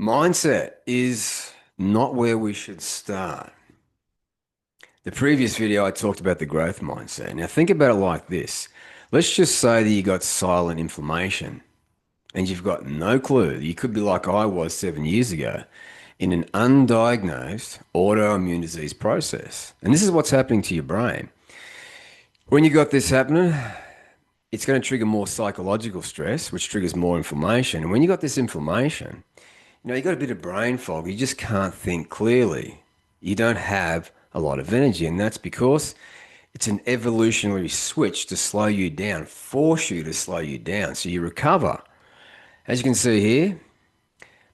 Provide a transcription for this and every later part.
Mindset is not where we should start. The previous video, I talked about the growth mindset. Now, think about it like this. Let's just say that you got silent inflammation and you've got no clue. You could be like I was 7 years ago in an undiagnosed autoimmune disease process. And this is what's happening to your brain. When you got this happening, it's going to trigger more psychological stress, which triggers more inflammation. And when you got this inflammation, you got a bit of brain fog. You just can't think clearly. You don't have a lot of energy, and that's because it's an evolutionary switch to slow you down, force you to slow you down so you recover. As you can see here,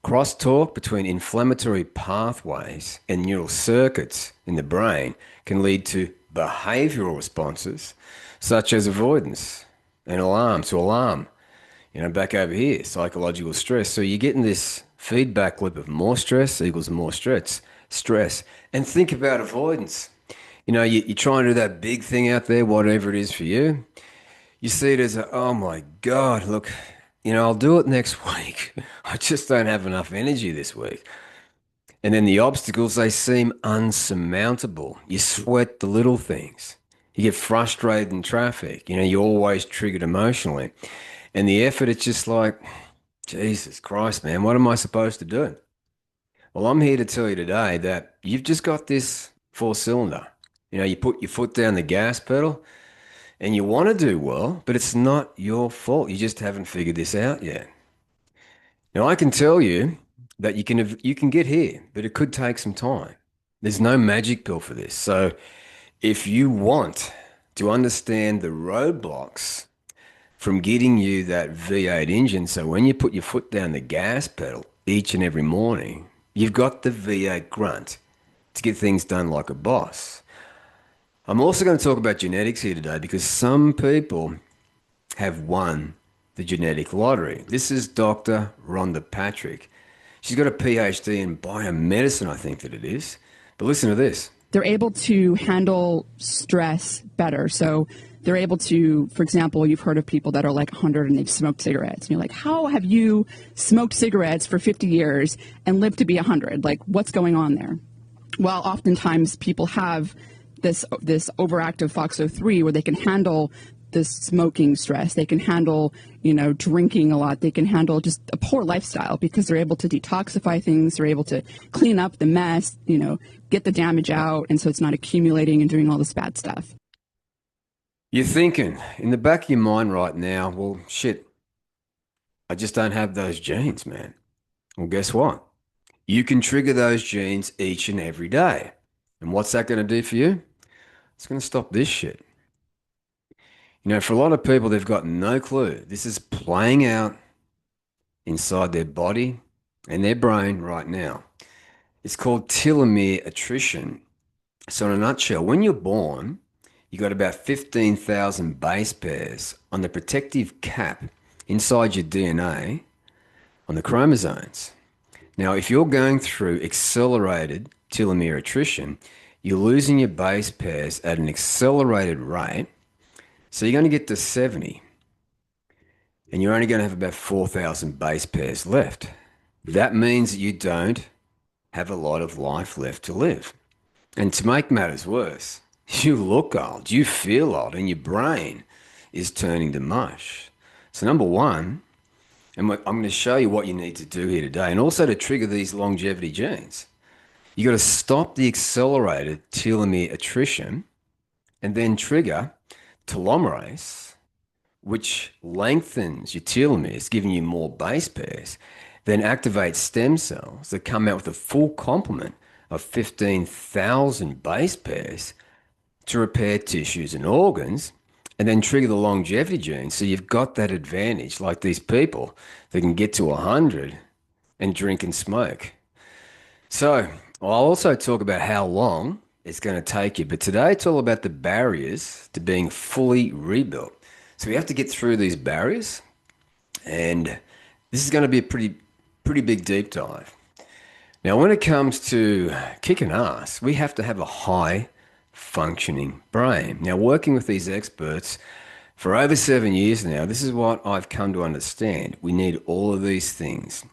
crosstalk between inflammatory pathways and neural circuits in the brain can lead to behavioral responses such as avoidance and alarm to alarm. Back over here, psychological stress. So you're getting this feedback loop of more stress equals more stress. And think about avoidance. You try and do that big thing out there, whatever it is for you. You see it as oh my God, look, I'll do it next week. I just don't have enough energy this week. And then the obstacles, they seem unsurmountable. You sweat the little things. You get frustrated in traffic. You're always triggered emotionally. And the effort, it's just like, Jesus Christ, man, what am I supposed to do? Well, I'm here to tell you today that you've just got this four cylinder. You put your foot down the gas pedal and you want to do well, but it's not your fault. You just haven't figured this out yet. Now, I can tell you that you can get here, but it could take some time. There's no magic pill for this. So if you want to understand the roadblocks from getting you that V8 engine. So when you put your foot down the gas pedal each and every morning, you've got the V8 grunt to get things done like a boss. I'm also going to talk about genetics here today because some people have won the genetic lottery. This is Dr. Rhonda Patrick. She's got a PhD in biomedicine, I think that it is. But listen to this. They're able to handle stress better. So they're able to, for example, you've heard of people that are like 100 and they've smoked cigarettes. And you're like, how have you smoked cigarettes for 50 years and lived to be 100? Like, what's going on there? Well, oftentimes people have this overactive FOXO3 where they can handle this smoking stress. They can handle, drinking a lot. They can handle just a poor lifestyle because they're able to detoxify things. They're able to clean up the mess, get the damage out. And so it's not accumulating and doing all this bad stuff. You're thinking in the back of your mind right now, well, shit, I just don't have those genes, man. Well, guess what? You can trigger those genes each and every day. And what's that going to do for you? It's going to stop this shit. For a lot of people, they've got no clue. This is playing out inside their body and their brain right now. It's called telomere attrition. So in a nutshell, when you're born, you got about 15,000 base pairs on the protective cap inside your DNA on the chromosomes. Now, if you're going through accelerated telomere attrition, you're losing your base pairs at an accelerated rate. So you're going to get to 70 and you're only going to have about 4,000 base pairs left. That means that you don't have a lot of life left to live. And to make matters worse, you look old, you feel old, and your brain is turning to mush. So number one, and I'm going to show you what you need to do here today, and also to trigger these longevity genes. You got to stop the accelerated telomere attrition and then trigger telomerase, which lengthens your telomeres, giving you more base pairs, then activates stem cells that come out with a full complement of 15,000 base pairs to repair tissues and organs, and then trigger the longevity gene. So you've got that advantage, like these people that can get to 100 and drink and smoke. So I'll also talk about how long it's going to take you. But today it's all about the barriers to being fully rebuilt. So we have to get through these barriers. And this is going to be a pretty big deep dive. Now, when it comes to kicking ass, we have to have a high functioning brain. Now, working with these experts for over 7 years now, this is what I've come to understand. We need all of these things.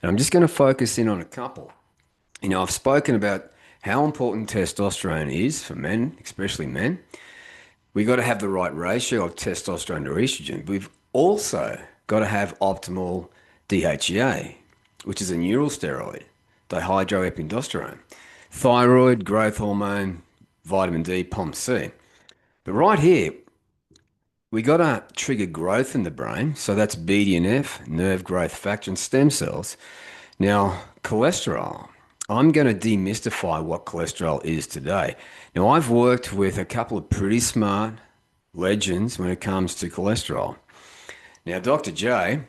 And I'm just going to focus in on a couple. I've spoken about how important testosterone is for men, especially men. We got to have the right ratio of testosterone to estrogen. But we've also got to have optimal DHEA, which is a neural steroid, dihydroepiandrosterone, thyroid, growth hormone, vitamin D, POMC. But right here, we got to trigger growth in the brain. So that's BDNF, nerve growth factor, and stem cells. Now, cholesterol. I'm going to demystify what cholesterol is today. Now, I've worked with a couple of pretty smart legends when it comes to cholesterol. Now, Dr. J,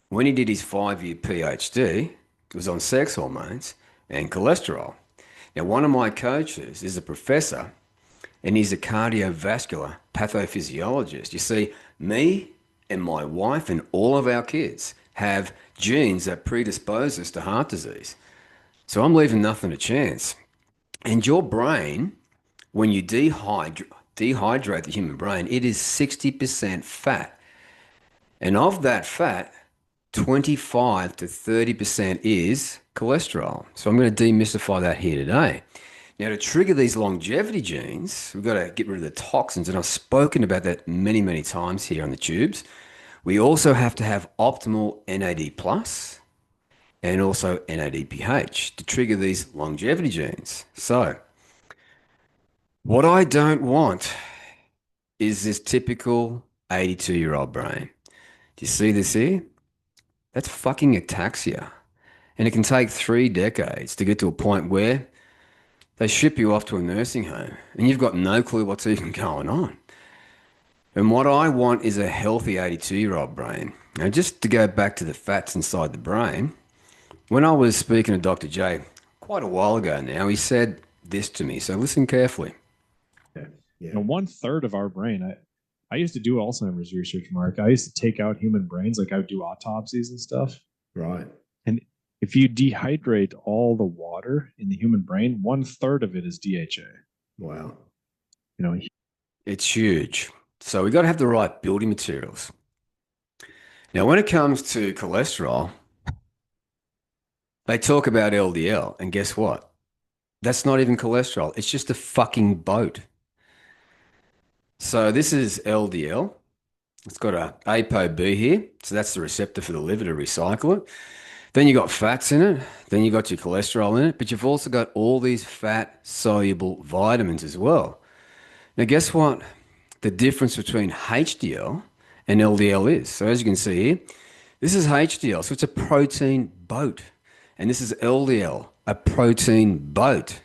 when he did his 5-year PhD, was on sex hormones and cholesterol. Now, one of my coaches is a professor and he's a cardiovascular pathophysiologist. You see, me and my wife and all of our kids have genes that predispose us to heart disease. So I'm leaving nothing to chance. And your brain, when you dehydrate the human brain, it is 60% fat. And of that fat, 25 to 30% is cholesterol. So I'm going to demystify that here today. Now, to trigger these longevity genes, we've got to get rid of the toxins. And I've spoken about that many, many times here on the tubes. We also have to have optimal NAD plus and also NADPH to trigger these longevity genes. So what I don't want is this typical 82-year-old brain. Do you see this here? That's fucking ataxia. And it can take 3 decades to get to a point where they ship you off to a nursing home and you've got no clue what's even going on. And what I want is a healthy 82-year-old brain. Now, just to go back to the fats inside the brain, when I was speaking to Dr. J quite a while ago now, he said this to me. So listen carefully. Yeah. You know, 1/3 of our brain, I used to do Alzheimer's research, Mark. I used to take out human brains, like I would do autopsies and stuff. Right. And if you dehydrate all the water in the human brain, 1/3 of it is DHA. Wow. You know, it's huge. So we got to have the right building materials. Now, when it comes to cholesterol, they talk about LDL, and guess what? That's not even cholesterol. It's just a fucking boat. So this is LDL. It's got a ApoB here. So that's the receptor for the liver to recycle it. Then you got fats in it. Then you got your cholesterol in it. But you've also got all these fat-soluble vitamins as well. Now, guess what the difference between HDL and LDL is? So as you can see here, this is HDL. So it's a protein boat. And this is LDL, a protein boat.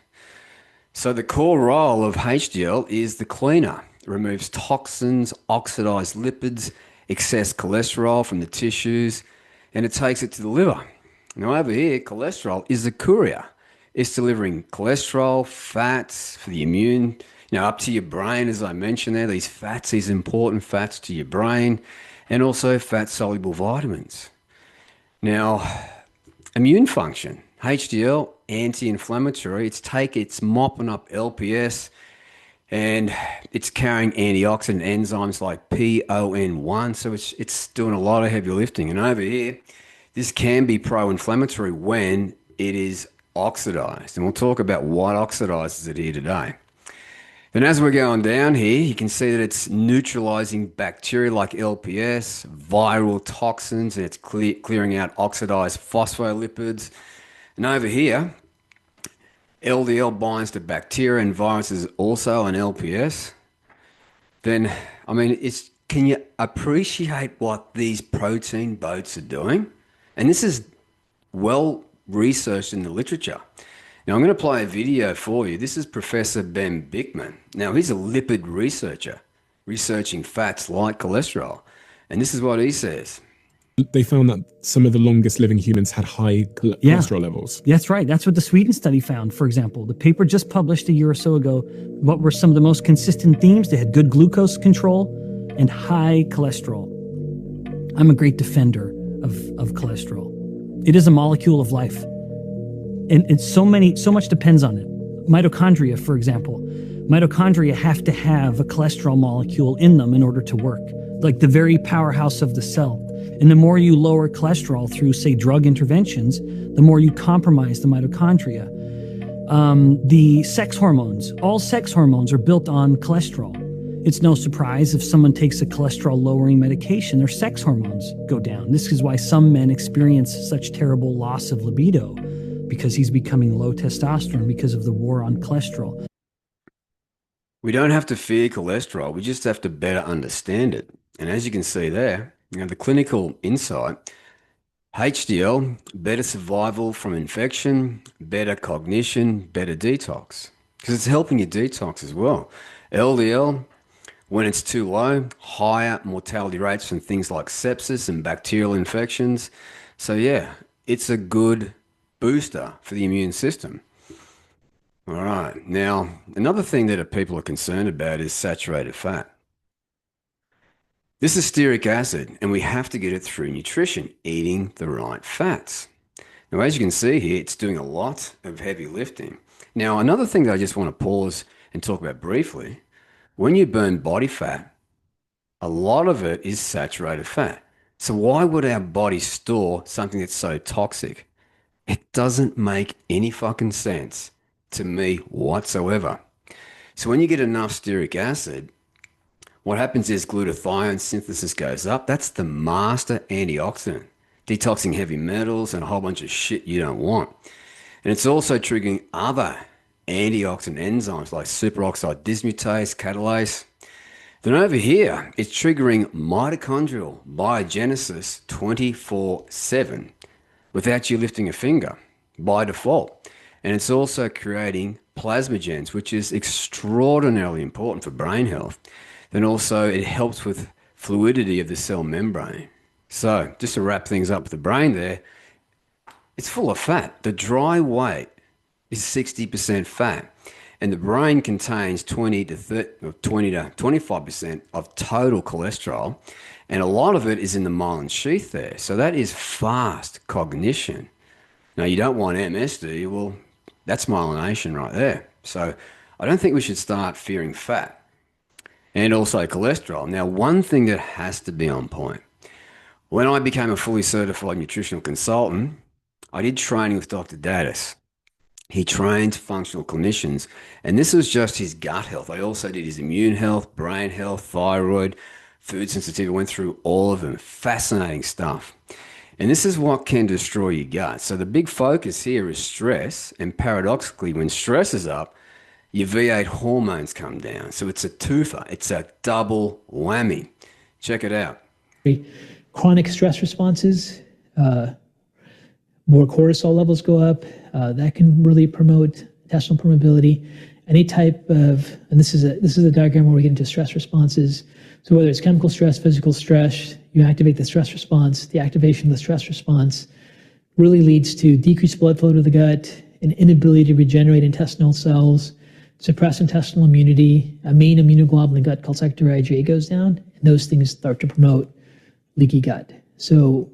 So the core role of HDL is the cleaner. It removes toxins, oxidized lipids, excess cholesterol from the tissues, and it takes it to the liver. Now over here, cholesterol is the courier. It's delivering cholesterol, fats for the immune, up to your brain, as I mentioned there, these fats, these important fats to your brain, and also fat-soluble vitamins. Now, immune function, HDL, anti-inflammatory, it's mopping up LPS, and it's carrying antioxidant enzymes like PON1, so it's doing a lot of heavy lifting. And over here, this can be pro-inflammatory when it is oxidized. And we'll talk about what oxidizes it here today. Then as we're going down here, you can see that it's neutralizing bacteria like LPS, viral toxins, and it's clearing out oxidized phospholipids. And over here, LDL binds to bacteria and viruses also on LPS. Then, I mean, can you appreciate what these protein boats are doing? And this is well researched in the literature. Now, I'm going to play a video for you. This is Professor Ben Bickman. Now, he's a lipid researcher, researching fats like cholesterol. And this is what he says. They found that some of the longest living humans had high cholesterol levels. That's right. That's what the Sweden study found, for example. The paper just published a year or so ago. What were some of the most consistent themes? They had good glucose control and high cholesterol. I'm a great defender of cholesterol. It is a molecule of life. And so much depends on it. Mitochondria, for example. Mitochondria have to have a cholesterol molecule in them in order to work, like the very powerhouse of the cell. And the more you lower cholesterol through, say, drug interventions, the more you compromise the mitochondria. The sex hormones, all sex hormones are built on cholesterol. It's no surprise if someone takes a cholesterol-lowering medication, their sex hormones go down. This is why some men experience such terrible loss of libido, because he's becoming low testosterone because of the war on cholesterol. We don't have to fear cholesterol. We just have to better understand it. And as you can see there, the clinical insight, HDL, better survival from infection, better cognition, better detox, because it's helping you detox as well. LDL, when it's too low, higher mortality rates from things like sepsis and bacterial infections. So yeah, it's a good booster for the immune system. All right. Now, another thing that people are concerned about is saturated fat. This is stearic acid, and we have to get it through nutrition, eating the right fats. Now, as you can see here, it's doing a lot of heavy lifting. Now, another thing that I just want to pause and talk about briefly, when you burn body fat, a lot of it is saturated fat. So why would our body store something that's so toxic? It doesn't make any fucking sense to me whatsoever. So when you get enough stearic acid, what happens is glutathione synthesis goes up. That's the master antioxidant, detoxing heavy metals and a whole bunch of shit you don't want. And it's also triggering other antioxidant enzymes like superoxide dismutase, catalase. Then over here, it's triggering mitochondrial biogenesis 24/7 without you lifting a finger by default. And it's also creating plasmagens, which is extraordinarily important for brain health. Then also it helps with fluidity of the cell membrane. So just to wrap things up with the brain there, it's full of fat. The dry weight is 60% fat, and the brain contains 20 to 25% of total cholesterol, and a lot of it is in the myelin sheath there. So that is fast cognition. Now, you don't want MS, do you? Well, that's myelination right there. So I don't think we should start fearing fat and also cholesterol. Now, one thing that has to be on point. When I became a fully certified nutritional consultant, I did training with Dr. Daddis. He trained functional clinicians, and this was just his gut health. I also did his immune health, brain health, thyroid, food sensitivity. I went through all of them. Fascinating stuff. And this is what can destroy your gut. So the big focus here is stress, and paradoxically, when stress is up, your V8 hormones come down. So it's a twofer. It's a double whammy. Check it out. Chronic stress responses, more cortisol levels go up. That can really promote intestinal permeability. Any type of, and this is a diagram where we get into stress responses. So whether it's chemical stress, physical stress, you activate the stress response. The activation of the stress response really leads to decreased blood flow to the gut, an inability to regenerate intestinal cells, suppress intestinal immunity, a main immunoglobulin in the gut called secretory IgA goes down, and those things start to promote leaky gut. So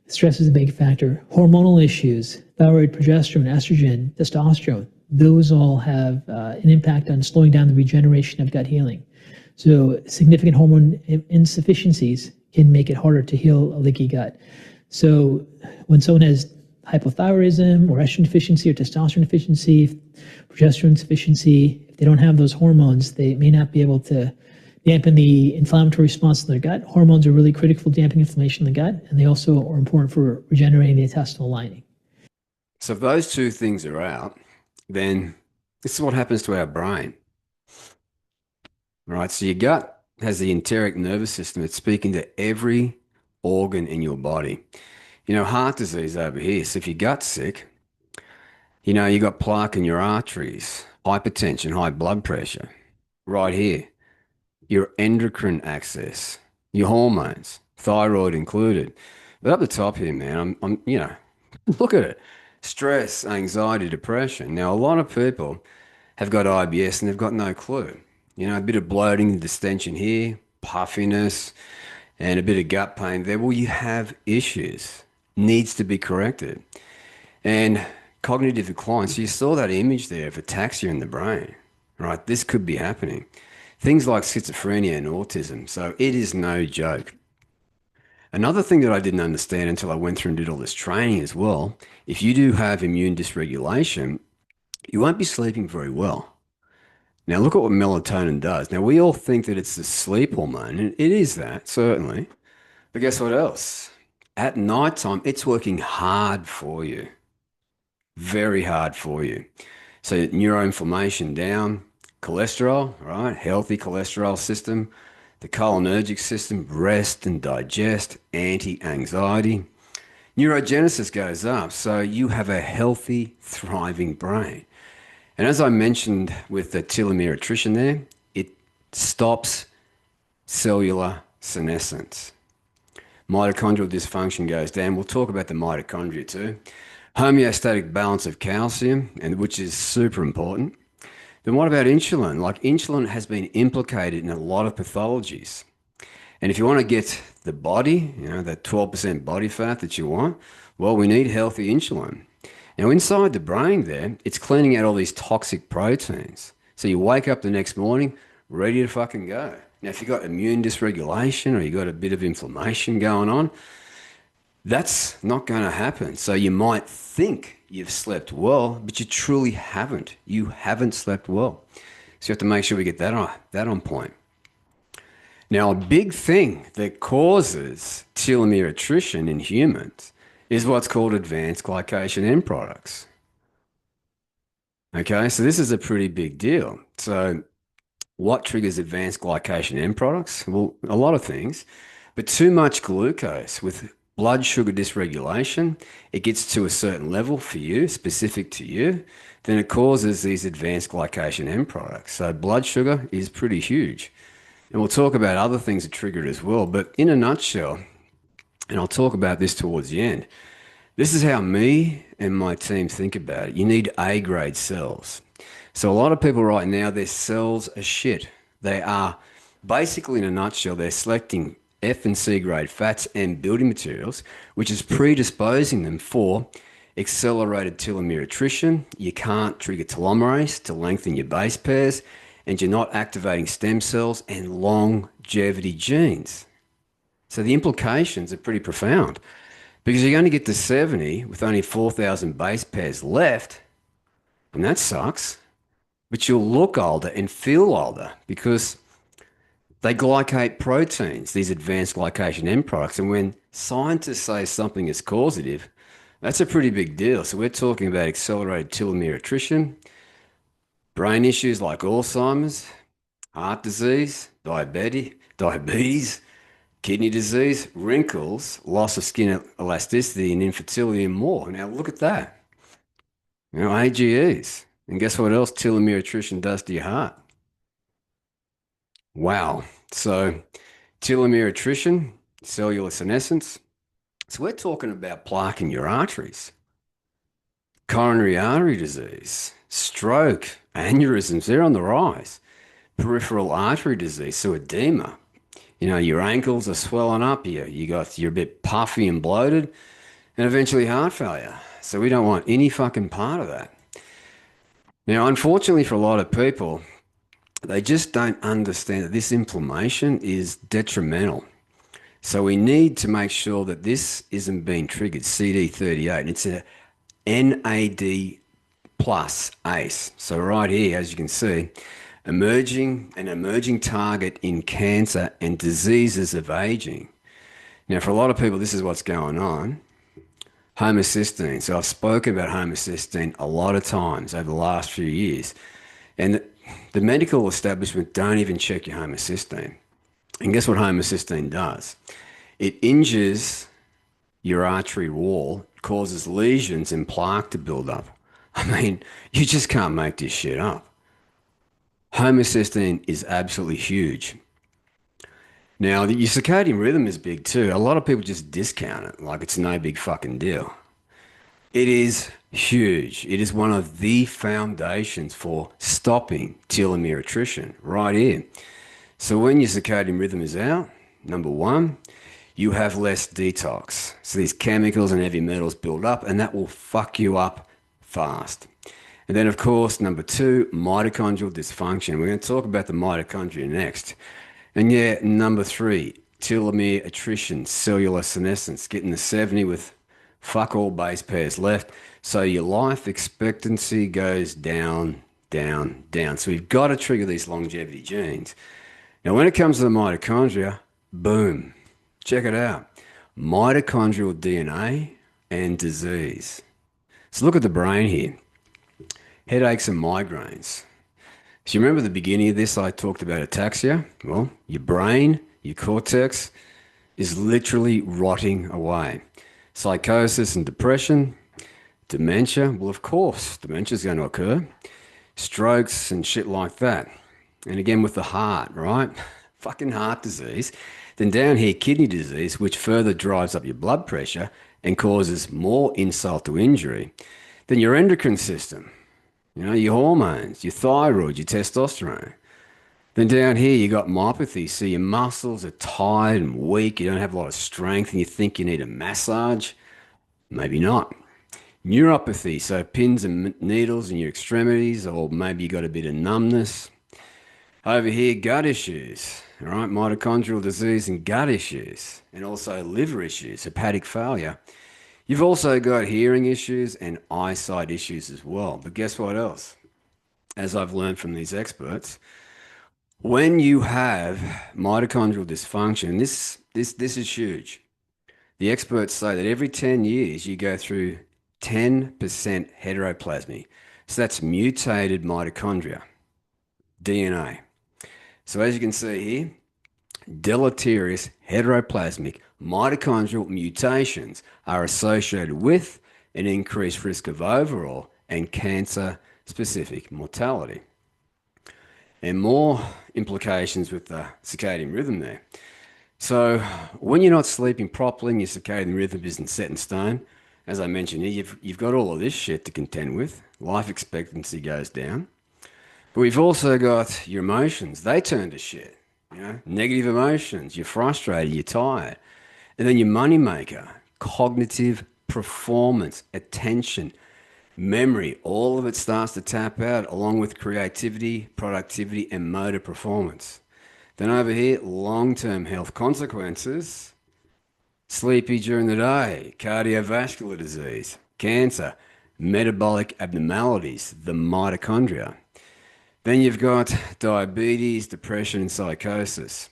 stress is a big factor. Hormonal issues, thyroid, progesterone, estrogen, testosterone, those all have an impact on slowing down the regeneration of gut healing. So significant hormone insufficiencies can make it harder to heal a leaky gut. So when someone has hypothyroidism or estrogen deficiency or testosterone deficiency, progesterone deficiency, if they don't have those hormones, they may not be able to dampen the inflammatory response to their gut. Hormones are really critical for damping inflammation in the gut, and they also are important for regenerating the intestinal lining. So if those two things are out, then this is what happens to our brain. All right, so your gut has the enteric nervous system. It's speaking to every organ in your body. You know, heart disease over here. So if your gut's sick, you know, you got plaque in your arteries, hypertension, high blood pressure, right here. Your endocrine axis, your hormones, thyroid included. But up the top here, man, I'm you know, look at it. Stress, anxiety, depression. Now, a lot of people have got IBS and they've got no clue. You know, a bit of bloating, distension here, puffiness, and a bit of gut pain there. Well, you have issues. Needs to be corrected. And cognitive decline. So you saw that image there of ataxia in the brain, right? This could be happening. Things like schizophrenia and autism. So it is no joke. Another thing that I didn't understand until I went through and did all this training as well, if you do have immune dysregulation, you won't be sleeping very well. Now, look at what melatonin does. Now, we all think that it's the sleep hormone, and it is that, certainly. But guess what else? At nighttime, it's working hard for you, very hard for you. So neuroinflammation down, cholesterol, right? Healthy cholesterol system, the cholinergic system, rest and digest, anti-anxiety. Neurogenesis goes up, so you have a healthy, thriving brain. And as I mentioned with the telomere attrition there, it stops cellular senescence. Mitochondrial dysfunction goes down. We'll talk about the mitochondria too. Homeostatic balance of calcium, and which is super important. Then what about insulin? Like insulin has been implicated in a lot of pathologies. And if you want to get the body, that 12% body fat that you want, well, we need healthy insulin. Now, inside the brain there, it's cleaning out all these toxic proteins. So you wake up the next morning, ready to fucking go. Now, if you've got immune dysregulation or you've got a bit of inflammation going on, that's not going to happen. So you might think you've slept well, but you truly haven't. You haven't slept well. So you have to make sure we get that on point. Now, a big thing that causes telomere attrition in humans is what's called advanced glycation end products. Okay, so this is a pretty big deal. So what triggers advanced glycation end products? Well, a lot of things, but too much glucose with blood sugar dysregulation, it gets to a certain level for you, specific to you, then it causes these advanced glycation end products. So blood sugar is pretty huge. And we'll talk about other things that trigger it as well. But in a nutshell, and I'll talk about this towards the end, this is how me and my team think about it. You need A-grade cells. So a lot of people right now, their cells are shit. They are basically, in a nutshell, they're selecting F and C grade fats and building materials, which is predisposing them for accelerated telomere attrition. You can't trigger telomerase to lengthen your base pairs, and you're not activating stem cells and longevity genes. So the implications are pretty profound because you're going to get to 70 with only 4,000 base pairs left, and that sucks. But you'll look older and feel older because they glycate proteins, these advanced glycation end products. And when scientists say something is causative, that's a pretty big deal. So we're talking about accelerated telomere attrition, brain issues like Alzheimer's, heart disease, diabetes, kidney disease, wrinkles, loss of skin elasticity, and infertility and more. Now look at that. AGEs. And guess what else telomere attrition does to your heart? Wow. So telomere attrition, cellular senescence. So we're talking about plaque in your arteries, coronary artery disease, stroke, aneurysms, they're on the rise, peripheral artery disease, so edema. Your ankles are swelling up, you're a bit puffy and bloated, and eventually heart failure. So we don't want any fucking part of that. Now, unfortunately for a lot of people, they just don't understand that this inflammation is detrimental. So we need to make sure that this isn't being triggered, CD38. It's a NAD plus ACE. So right here, as you can see, an emerging target in cancer and diseases of aging. Now, for a lot of people, this is what's going on. Homocysteine. So I've spoken about homocysteine a lot of times over the last few years. And the medical establishment don't even check your homocysteine. And guess what homocysteine does? It injures your artery wall, causes lesions and plaque to build up. I mean, you just can't make this shit up. Homocysteine is absolutely huge. Now, your circadian rhythm is big too. A lot of people just discount it like it's no big fucking deal. It is huge. It is one of the foundations for stopping telomere attrition right here. So when your circadian rhythm is out, number one, you have less detox. So these chemicals and heavy metals build up and that will fuck you up fast. And then, of course, number two, mitochondrial dysfunction. We're going to talk about the mitochondria next. And yeah, number three, telomere attrition, cellular senescence, getting to 70 with fuck all base pairs left. So your life expectancy goes down, down, down. So we've got to trigger these longevity genes. Now, when it comes to the mitochondria, boom, check it out. Mitochondrial DNA and disease. So look at the brain here. Headaches and migraines. So you remember the beginning of this, I talked about ataxia? Well, your brain, your cortex, is literally rotting away. Psychosis and depression, dementia, well, of course, dementia is going to occur. Strokes and shit like that. And again with the heart, right? Fucking heart disease. Then down here, kidney disease, which further drives up your blood pressure and causes more insult to injury. Then your endocrine system, you know, your hormones, your thyroid, your testosterone. Then down here, you got myopathy. So your muscles are tired and weak. You don't have a lot of strength and you think you need a massage. Maybe not. Neuropathy, so pins and needles in your extremities, or maybe you got a bit of numbness. Over here, gut issues, all right? Mitochondrial disease and gut issues, and also liver issues, hepatic failure. You've also got hearing issues and eyesight issues as well. But guess what else? As I've learned from these experts, when you have mitochondrial dysfunction, this is huge. The experts say that every 10 years you go through 10% heteroplasmy. So that's mutated mitochondria, DNA. So as you can see here, deleterious heteroplasmic mitochondrial mutations are associated with an increased risk of overall and cancer-specific mortality. And more implications with the circadian rhythm there. So when you're not sleeping properly and your circadian rhythm isn't set in stone, as I mentioned here, you've got all of this shit to contend with. Life expectancy goes down. But we've also got your emotions. They turn to shit. You know, negative emotions. You're frustrated. You're tired. And then your moneymaker, cognitive performance, attention, memory. All of it starts to tap out along with creativity, productivity, and motor performance. Then over here, long-term health consequences. Sleepy during the day, cardiovascular disease, cancer, metabolic abnormalities, the mitochondria. Then you've got diabetes, depression, and psychosis.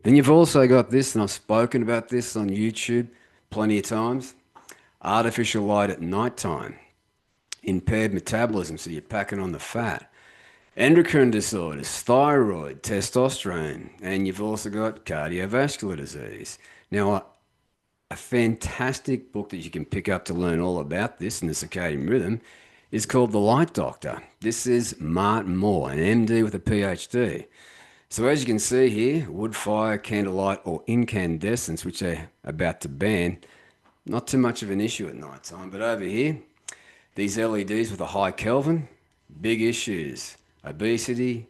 Then you've also got this, and I've spoken about this on YouTube plenty of times, artificial light at nighttime, impaired metabolism, so you're packing on the fat, endocrine disorders, thyroid, testosterone, and you've also got cardiovascular disease. Now, a fantastic book that you can pick up to learn all about this in the circadian rhythm is called The Light Doctor. This is Martin Moore, an MD with a PhD. So as you can see here, wood fire, candlelight, or incandescence, which they're about to ban, not too much of an issue at night time. But over here, these LEDs with a high Kelvin, big issues. Obesity,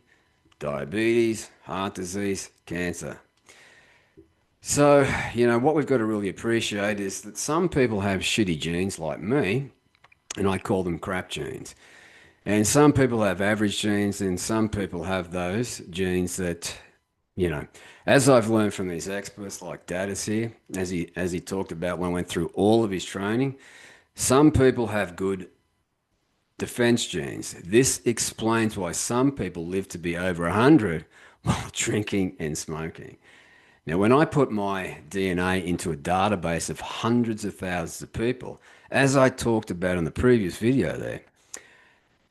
diabetes, heart disease, cancer. So, you know, what we've got to really appreciate is that some people have shitty genes like me, and I call them crap genes. And some people have average genes, and some people have those genes that, you know, as I've learned from these experts like Daddis here, as he talked about when I went through all of his training, some people have good defense genes. This explains why some people live to be over 100 while drinking and smoking. Now, when I put my DNA into a database of hundreds of thousands of people, as I talked about in the previous video there,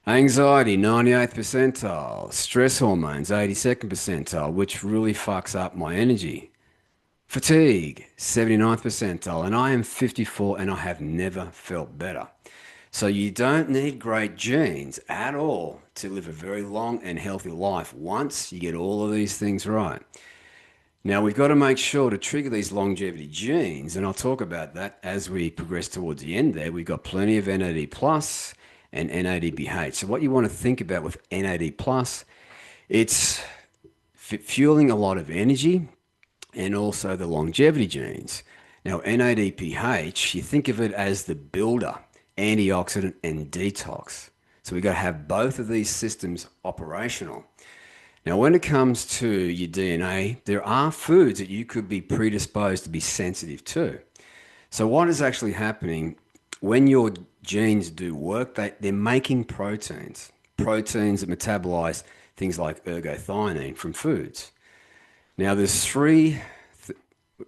anxiety, 98th percentile, stress hormones, 82nd percentile, which really fucks up my energy. Fatigue, 79th percentile, and I am 54 and I have never felt better. So you don't need great genes at all to live a very long and healthy life once you get all of these things right. Now, we've got to make sure to trigger these longevity genes, and I'll talk about that as we progress towards the end there. We've got plenty of NAD plus and NADPH. So what you want to think about with NAD plus, it's fueling a lot of energy and also the longevity genes. Now, NADPH, you think of it as the builder, antioxidant and detox. So we've got to have both of these systems operational. Now, when it comes to your DNA, there are foods that you could be predisposed to be sensitive to. So what is actually happening when your genes do work? They're making proteins that metabolize things like ergothioneine from foods. Now, there's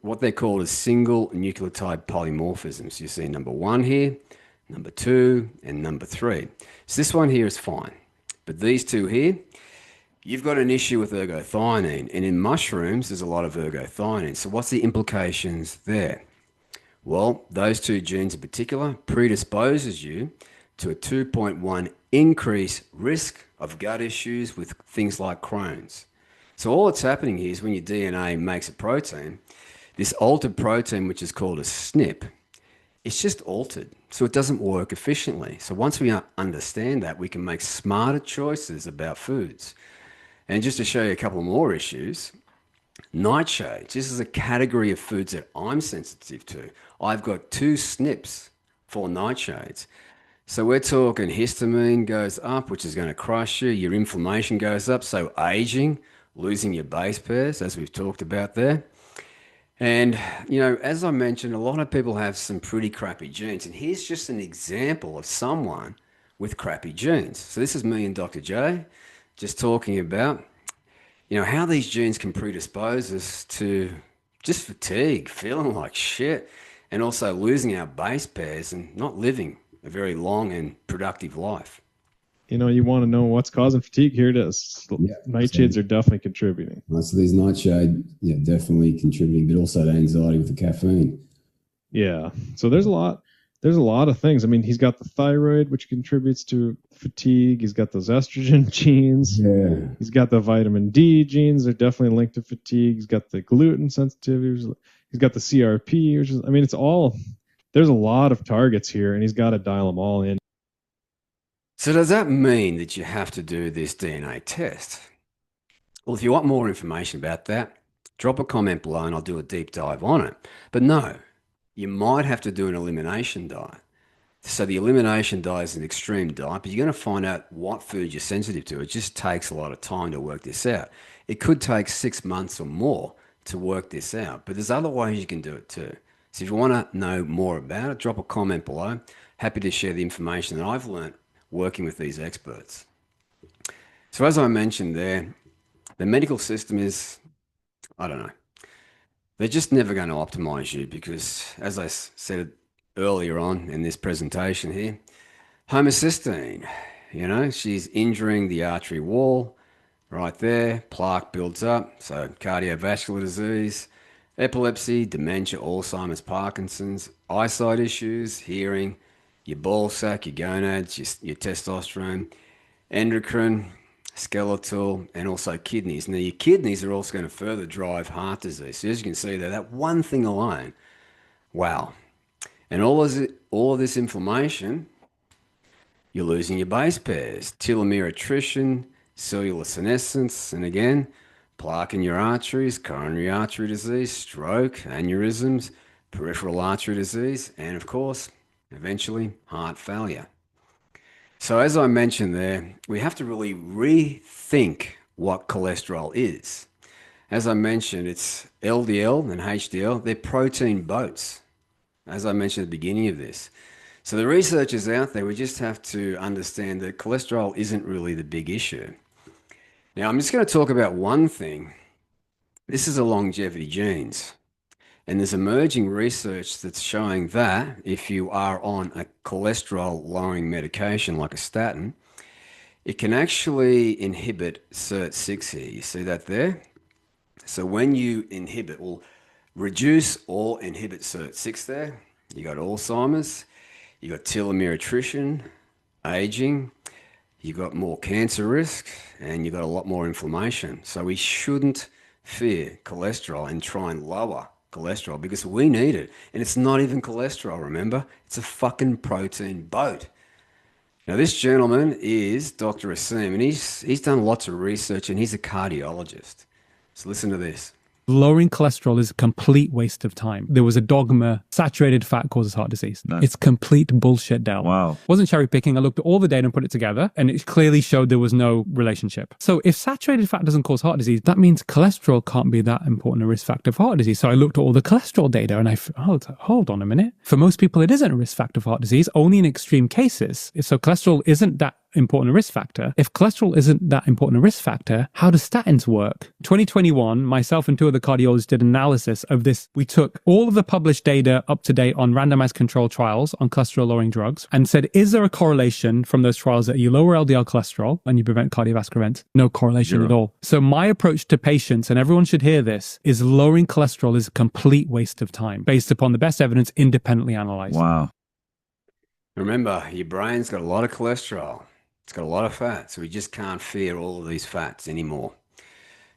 what they call as single nucleotide polymorphisms. You see number 1 here, number 2, and number 3. So this one here is fine. But these two here, you've got an issue with ergothioneine. And in mushrooms, there's a lot of ergothioneine. So what's the implications there? Well, those two genes in particular predisposes you to a 2.1 increase risk of gut issues with things like Crohn's. So all that's happening here is when your DNA makes a protein, this altered protein, which is called a SNP, it's just altered. So it doesn't work efficiently. So once we understand that, we can make smarter choices about foods. And just to show you a couple more issues, nightshades. This is a category of foods that I'm sensitive to. I've got 2 SNPs for nightshades. So we're talking histamine goes up, which is going to crush you. Your inflammation goes up. So aging, losing your base pairs, as we've talked about there. And, you know, as I mentioned, a lot of people have some pretty crappy genes. And here's just an example of someone with crappy genes. So this is me and Dr. J just talking about, you know, how these genes can predispose us to just fatigue, feeling like shit, and also losing our base pairs and not living a very long and productive life. You know, you want to know what's causing fatigue? Here it is. Nightshades are definitely contributing. So these nightshade, definitely contributing, but also the anxiety with the caffeine. Yeah. So there's a lot of things. I mean, he's got the thyroid, which contributes to fatigue. He's got those estrogen genes. Yeah. He's got the vitamin D genes. They're definitely linked to fatigue. He's got the gluten sensitivity. He's got the CRP, which is, I mean, it's all, there's a lot of targets here, and he's got to dial them all in. So does that mean that you have to do this DNA test? Well, if you want more information about that, drop a comment below and I'll do a deep dive on it. But no, you might have to do an elimination diet. So the elimination diet is an extreme diet, but you're going to find out what food you're sensitive to. It just takes a lot of time to work this out. It could take 6 months or more to work this out, but there's other ways you can do it too. So if you want to know more about it, drop a comment below. Happy to share the information that I've learned working with these experts. So as I mentioned there, the medical system is, I don't know, they're just never going to optimize you because, as I said earlier on in this presentation here, homocysteine, you know, she's injuring the artery wall right there, plaque builds up, so cardiovascular disease, epilepsy, dementia, Alzheimer's, Parkinson's, eyesight issues, hearing, your ball sack, your gonads, your testosterone, endocrine, skeletal, and also kidneys. Now, your kidneys are also going to further drive heart disease. So as you can see there, that one thing alone, wow. And all of this inflammation, you're losing your base pairs, telomere attrition, cellular senescence, and again, plaque in your arteries, coronary artery disease, stroke, aneurysms, peripheral artery disease, and of course, eventually heart failure. So as I mentioned there, we have to really rethink what cholesterol is. As I mentioned, it's LDL and HDL, they're protein boats, as I mentioned at the beginning of this. So the research is out there, we just have to understand that cholesterol isn't really the big issue. Now I'm just going to talk about one thing. This is the longevity genes. And there's emerging research that's showing that if you are on a cholesterol-lowering medication like a statin, it can actually inhibit SIRT6 here. You see that there? So when you inhibit, or reduce or inhibit SIRT6 there, you got Alzheimer's, you got telomere attrition, aging, you got more cancer risk, and you got a lot more inflammation. So we shouldn't fear cholesterol and try and lower cholesterol because we need it. And it's not even cholesterol, remember? It's a fucking protein boat. Now, this gentleman is Dr. Asim, and he's done lots of research, and he's a cardiologist. So listen to this. Lowering cholesterol is a complete waste of time. There was a dogma, saturated fat causes heart disease. No. It's complete bullshit, Del. Wow. Wasn't cherry picking. I looked at all the data and put it together, and it clearly showed there was no relationship. So if saturated fat doesn't cause heart disease, that means cholesterol can't be that important a risk factor for heart disease. So I looked at all the cholesterol data and hold on a minute. For most people, it isn't a risk factor for heart disease, only in extreme cases. So cholesterol isn't that important a risk factor. If cholesterol isn't that important a risk factor, how do statins work? 2021, myself and two other cardiologists did analysis of this. We took all of the published data up to date on randomized control trials on cholesterol lowering drugs and said, is there a correlation from those trials that you lower LDL cholesterol and you prevent cardiovascular events? No correlation at all. So my approach to patients, and everyone should hear this, is lowering cholesterol is a complete waste of time based upon the best evidence independently analyzed. Wow. Remember, your brain's got a lot of cholesterol. It's got a lot of fat, so we just can't fear all of these fats anymore.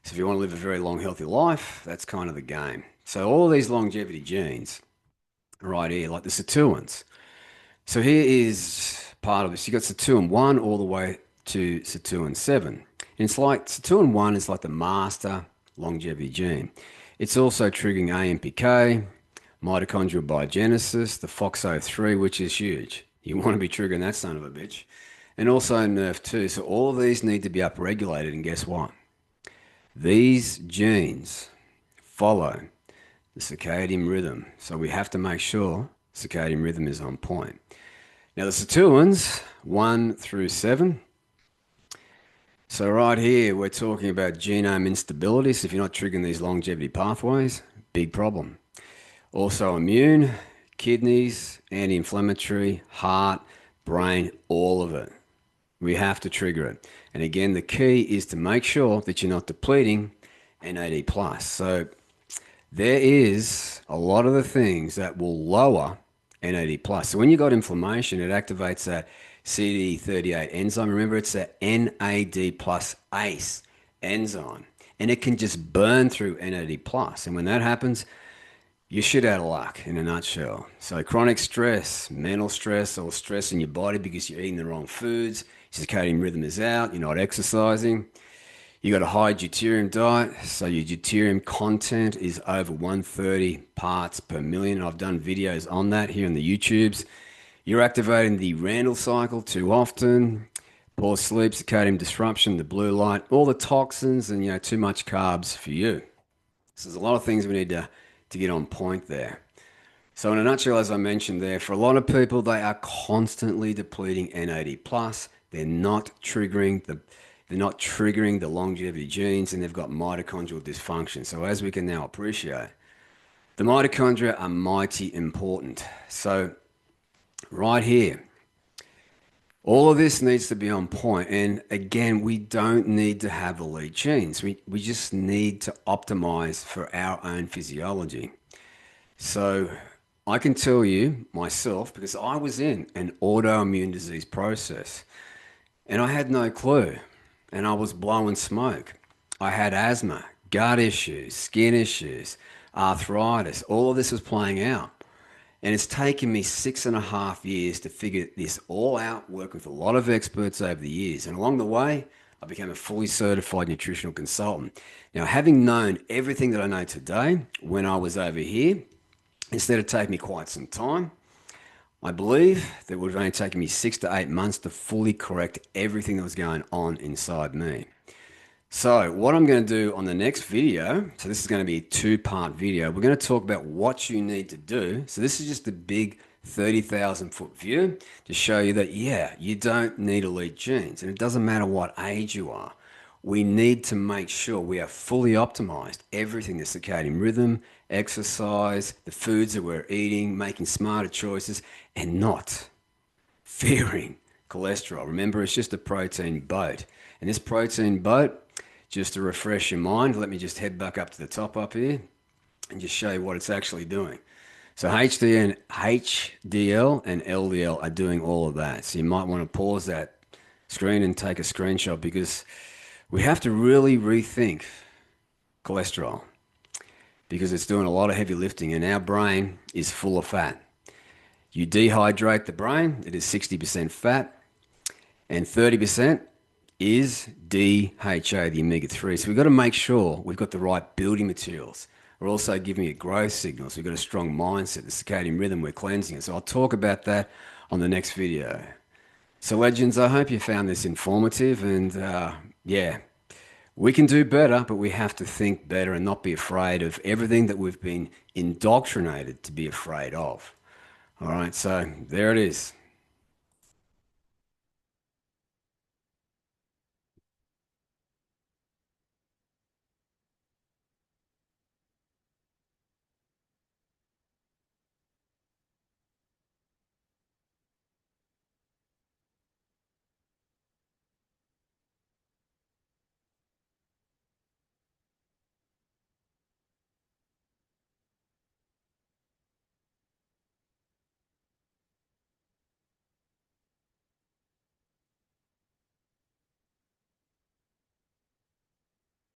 So if you want to live a very long, healthy life, that's kind of the game. So all of these longevity genes right here, like the sirtuins. So here is part of this. You got sirtuin 1 all the way to sirtuin 7. And it's like sirtuin 1 is like the master longevity gene. It's also triggering AMPK, mitochondrial biogenesis, the FOXO3, which is huge. You want to be triggering that son of a bitch. And also NERV2. So all of these need to be upregulated. And guess what? These genes follow the circadian rhythm. So we have to make sure circadian rhythm is on point. Now the sirtuins, 1 through 7. So right here, we're talking about genome instability. So if you're not triggering these longevity pathways, big problem. Also immune, kidneys, anti-inflammatory, heart, brain, all of it. We have to trigger it. And again, the key is to make sure that you're not depleting NAD+. So there is a lot of the things that will lower NAD+. So when you got inflammation, it activates that CD38 enzyme. Remember, it's that NAD plus ACE enzyme. And it can just burn through NAD+. And when that happens, you're shit out of luck in a nutshell. So chronic stress, mental stress, or stress in your body because you're eating the wrong foods, circadian rhythm is out, you're not exercising, you got a high deuterium diet, so your deuterium content is over 130 parts per million. I've done videos on that here on the YouTubes. You're activating the Randall cycle too often, poor sleep, circadian disruption, the blue light, all the toxins, and too much carbs for you. So there's a lot of things we need to get on point there. So in a nutshell, as I mentioned there, for a lot of people, they are constantly depleting NAD+. They're not triggering the longevity genes, and they've got mitochondrial dysfunction. So as we can now appreciate, the mitochondria are mighty important. So right here, all of this needs to be on point. And again, we don't need to have the lead genes. We just need to optimize for our own physiology. So I can tell you myself, because I was in an autoimmune disease process and I had no clue, and I was blowing smoke. I had asthma, gut issues, skin issues, arthritis. All of this was playing out. And it's taken me 6.5 years to figure this all out, working with a lot of experts over the years. And along the way, I became a fully certified nutritional consultant. Now, having known everything that I know today when I was over here, instead of taking me quite some time, I believe that it would have only taken me 6 to 8 months to fully correct everything that was going on inside me. So what I'm going to do on the next video, so this is going to be a 2-part video, we're going to talk about what you need to do. So this is just a big 30,000 foot view to show you that, yeah, you don't need elite genes, and it doesn't matter what age you are. We need to make sure we are fully optimized. Everything, the circadian rhythm, exercise, the foods that we're eating, making smarter choices, and not fearing cholesterol. Remember, it's just a protein boat. And this protein boat, just to refresh your mind, let me just head back up to the top up here and just show you what it's actually doing. So HDL and LDL are doing all of that. So you might want to pause that screen and take a screenshot, because we have to really rethink cholesterol, because it's doing a lot of heavy lifting, and our brain is full of fat. You dehydrate the brain, it is 60% fat, and 30% is DHA, the omega-3. So we've got to make sure we've got the right building materials. We're also giving it growth signals. We've got a strong mindset, the circadian rhythm, we're cleansing it. So I'll talk about that on the next video. So legends, I hope you found this informative, and yeah, we can do better, but we have to think better and not be afraid of everything that we've been indoctrinated to be afraid of. All right, so there it is.